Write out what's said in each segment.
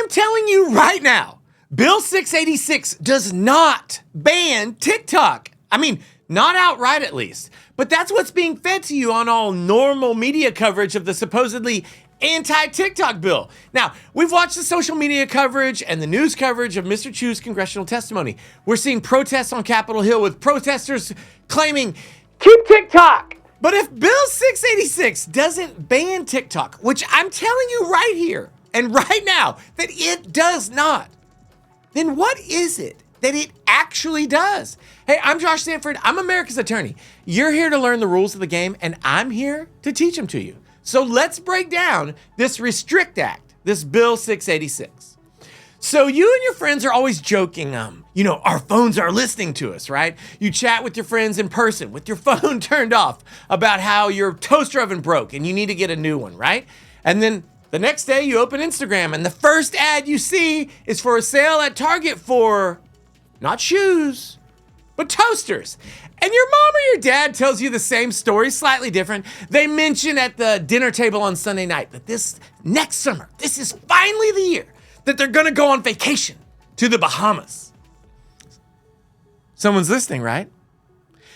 I'm telling you right now, Bill 686 does not ban TikTok. I mean, not outright at least. But that's what's being fed to you on all normal media coverage of the supposedly anti-TikTok bill. Now, we've watched the social media coverage and the news coverage of Mr. Chu's congressional testimony. We're seeing protests on Capitol Hill with protesters claiming, keep TikTok. But if Bill 686 doesn't ban TikTok, which I'm telling you right here and right now that it does not, then what is it that it actually does? Hey, I'm Josh Sanford. I'm America's attorney. You're here to learn the rules of the game, and I'm here to teach them to you. So let's break down this Restrict Act, this Bill 686. So you and your friends are always joking, our phones are listening to us, right? You chat with your friends in person with your phone turned off about how your toaster oven broke and you need to get a new one, right? And then the next day you open Instagram and the first ad you see is for a sale at Target for not shoes, but toasters. And your mom or your dad tells you the same story, slightly different. They mention at the dinner table on Sunday night that this next summer, this is finally the year that they're gonna go on vacation to the Bahamas. Someone's listening, right?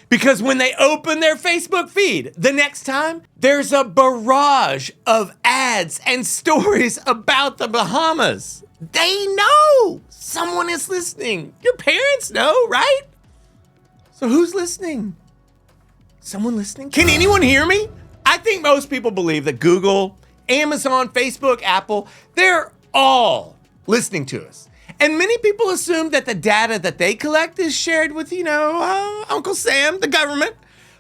Because when they open their Facebook feed the next time, there's a barrage of ads and stories about the Bahamas. They know someone is listening. Your parents know, right? So who's listening? Someone listening? Can anyone hear me? I think most people believe that Google, Amazon, Facebook, Apple, they're all listening to us. And many people assume that the data that they collect is shared with, Uncle Sam, the government.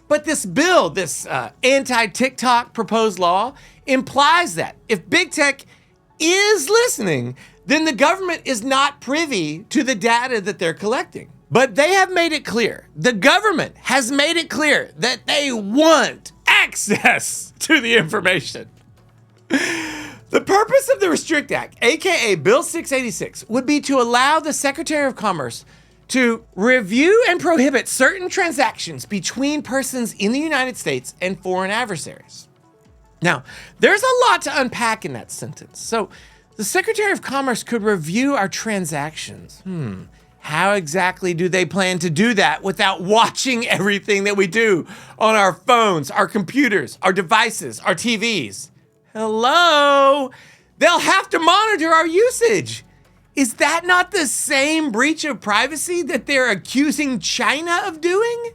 But this bill, this anti-TikTok proposed law, implies that if big tech is listening, then the government is not privy to the data that they're collecting. But they have made it clear, the government has made it clear that they want access to the information. The purpose of the Restrict Act, aka Bill 686, would be to allow the Secretary of Commerce to review and prohibit certain transactions between persons in the United States and foreign adversaries. Now, there's a lot to unpack in that sentence. So, the Secretary of Commerce could review our transactions. How exactly do they plan to do that without watching everything that we do on our phones, our computers, our devices, our TVs? Hello? They'll have to monitor our usage. Is that not the same breach of privacy that they're accusing China of doing?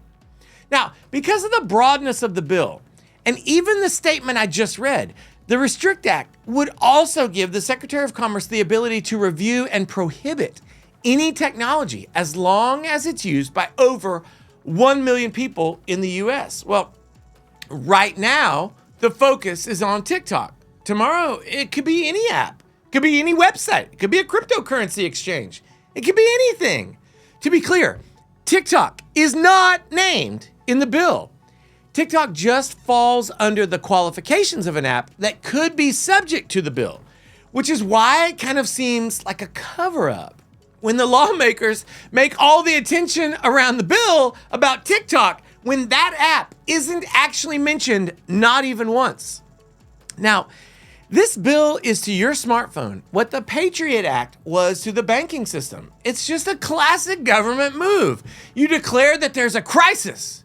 Now, because of the broadness of the bill, and even the statement I just read, the Restrict Act would also give the Secretary of Commerce the ability to review and prohibit any technology as long as it's used by over 1 million people in the US. Well, right now, the focus is on TikTok. Tomorrow, it could be any app. It could be any website. It could be a cryptocurrency exchange. It could be anything. To be clear, TikTok is not named in the bill. TikTok just falls under the qualifications of an app that could be subject to the bill, which is why it kind of seems like a cover-up when the lawmakers make all the attention around the bill about TikTok when that app isn't actually mentioned, not even once. Now, this bill is to your smartphone what the Patriot Act was to the banking system. It's just a classic government move. You declare that there's a crisis,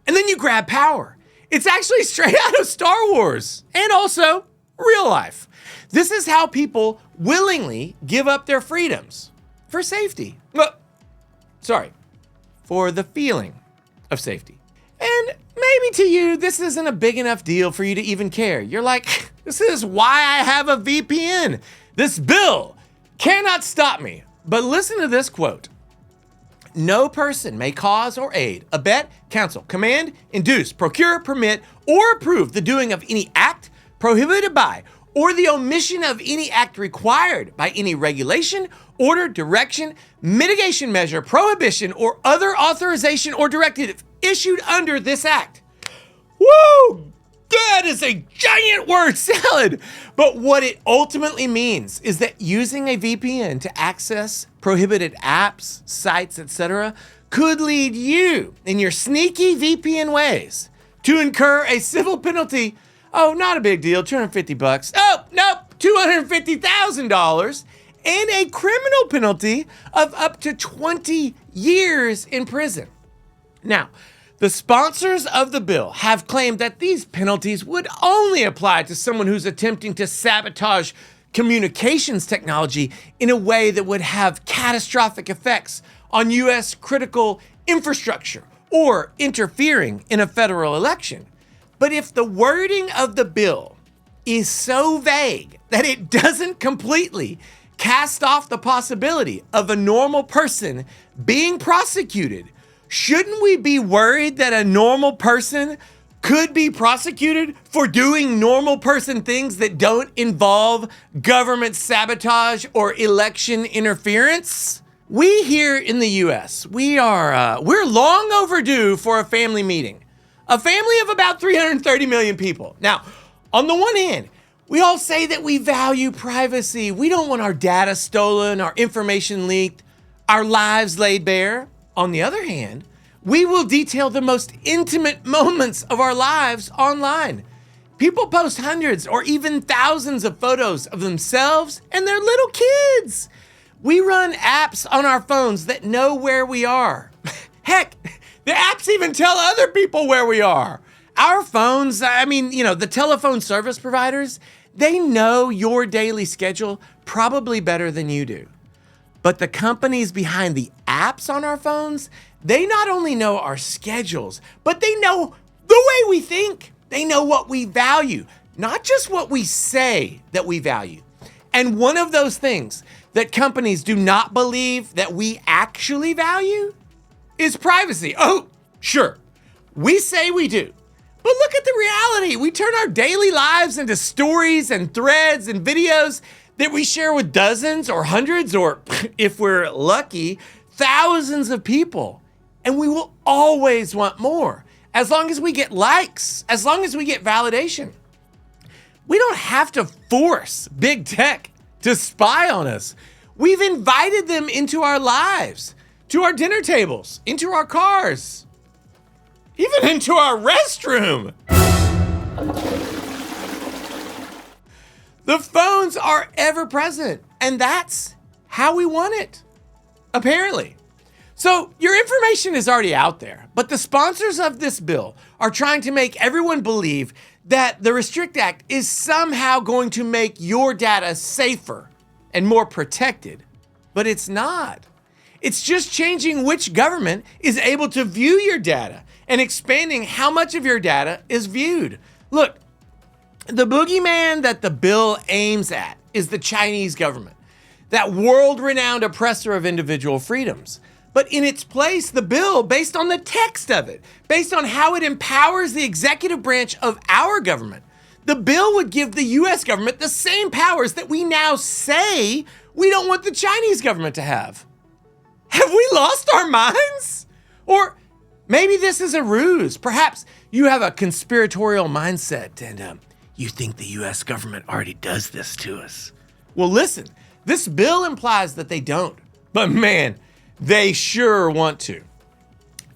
and then you grab power. It's actually straight out of Star Wars, and also real life. This is how people willingly give up their freedoms for safety. For the feeling of safety. And maybe to you, this isn't a big enough deal for you to even care. You're like, this is why I have a VPN. This bill cannot stop me. But listen to this quote. No person may cause or aid, abet, counsel, command, induce, procure, permit, or approve the doing of any act prohibited by or the omission of any act required by any regulation, order, direction, mitigation measure, prohibition, or other authorization or directive issued under this act. Woo! That is a giant word salad! But what it ultimately means is that using a VPN to access prohibited apps, sites, etc. could lead you, in your sneaky VPN ways, to incur a civil penalty. Oh, not a big deal, $250. Oh, nope, $250,000. and a criminal penalty of up to 20 years in prison. Now, the sponsors of the bill have claimed that these penalties would only apply to someone who's attempting to sabotage communications technology in a way that would have catastrophic effects on U.S. critical infrastructure or interfering in a federal election. But if the wording of the bill is so vague that it doesn't completely cast off the possibility of a normal person being prosecuted, shouldn't we be worried that a normal person could be prosecuted for doing normal person things that don't involve government sabotage or election interference? We here in the U.S., we're long overdue for a family meeting. A family of about 330 million people. Now, on the one hand, we all say that we value privacy. We don't want our data stolen, our information leaked, our lives laid bare. On the other hand, we will detail the most intimate moments of our lives online. People post hundreds or even thousands of photos of themselves and their little kids. We run apps on our phones that know where we are. Heck, the apps even tell other people where we are. Our phones, the telephone service providers, they know your daily schedule probably better than you do. But the companies behind the apps on our phones, they not only know our schedules, but they know the way we think. They know what we value, not just what we say that we value. And one of those things that companies do not believe that we actually value is privacy. Oh, sure, we say we do. But look at the reality. We turn our daily lives into stories and threads and videos that we share with dozens or hundreds or, if we're lucky, thousands of people. And we will always want more, as long as we get likes, as long as we get validation. We don't have to force big tech to spy on us. We've invited them into our lives, to our dinner tables, into our cars, even into our restroom. The phones are ever present, and that's how we want it, apparently. So your information is already out there, but the sponsors of this bill are trying to make everyone believe that the Restrict Act is somehow going to make your data safer and more protected, but it's not. It's just changing which government is able to view your data and expanding how much of your data is viewed. Look, the boogeyman that the bill aims at is the Chinese government, that world-renowned oppressor of individual freedoms. But in its place, the bill, based on the text of it, based on how it empowers the executive branch of our government, the bill would give the US government the same powers that we now say we don't want the Chinese government to have. Have we lost our minds? Or maybe this is a ruse. Perhaps you have a conspiratorial mindset and you think the US government already does this to us. Well, listen, this bill implies that they don't, but man, they sure want to.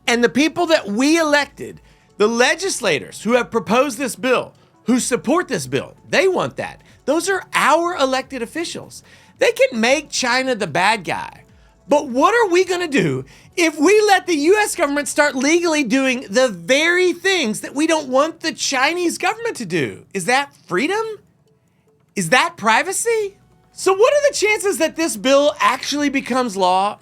And the people that we elected, the legislators who have proposed this bill, who support this bill, they want that. Those are our elected officials. They can make China the bad guy. But what are we gonna do if we let the US government start legally doing the very things that we don't want the Chinese government to do? Is that freedom? Is that privacy? So what are the chances that this bill actually becomes law?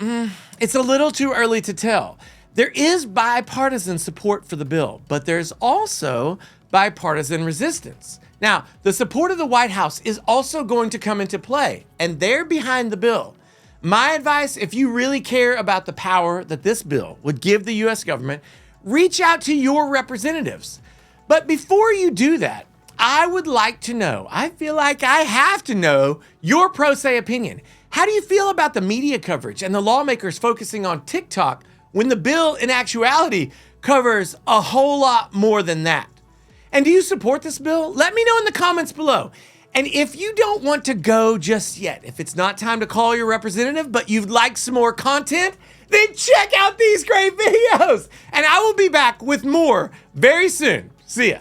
It's a little too early to tell. There is bipartisan support for the bill, but there's also bipartisan resistance. Now, the support of the White House is also going to come into play, and they're behind the bill. My advice, if you really care about the power that this bill would give the US government, reach out to your representatives. But before you do that, I would like to know, I feel like I have to know your pro se opinion. How do you feel about the media coverage and the lawmakers focusing on TikTok when the bill in actuality covers a whole lot more than that? And do you support this bill? Let me know in the comments below. And if you don't want to go just yet, if it's not time to call your representative, but you'd like some more content, then check out these great videos. And I will be back with more very soon. See ya.